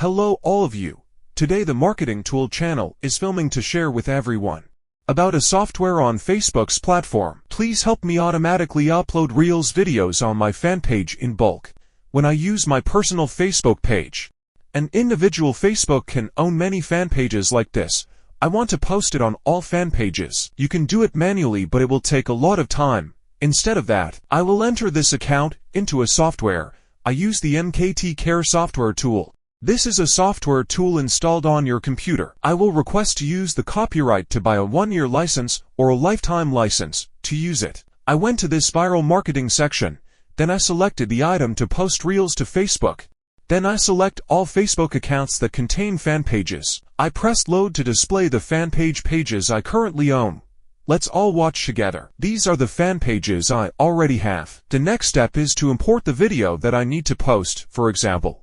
Hello all of you. Today the marketing tool channel is filming to share with everyone about a software on Facebook's platform. Please help me automatically upload Reels videos on my fan page in bulk. When I use my personal Facebook page, an individual Facebook can own many fan pages like this. I want to post it on all fan pages. You can do it manually, but it will take a lot of time. Instead of that, I will enter this account into a software. I use the MKT Care software tool. This is a software tool installed on your computer. I will request to use the copyright to buy a 1-year license or a lifetime license to use it. I went to this viral marketing section. Then I selected the item to post Reels to Facebook. Then I select all Facebook accounts that contain fan pages. I press load to display the fan pages I currently own. Let's all watch together. These are the fan pages I already have. The next step is to import the video that I need to post. For example,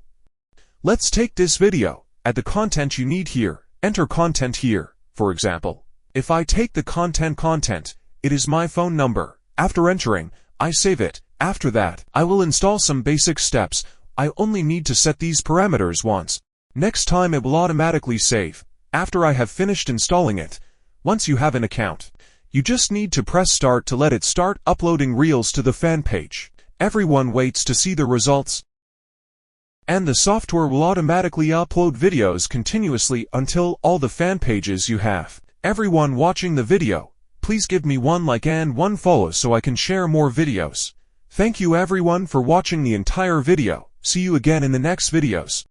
let's take this video. Add the content you need here. Enter content here. For example, if I take the content, it is my phone number. After entering, I save it. After that, I will install some basic steps. I only need to set these parameters once. Next time it will automatically save. After I have finished installing it, once you have an account, you just need to press start to let it start uploading Reels to the fan page. Everyone waits to see the results, and the software will automatically upload videos continuously until all the fan pages you have. Everyone watching the video, please give me 1 like and 1 follow so I can share more videos. Thank you everyone for watching the entire video. See you again in the next videos.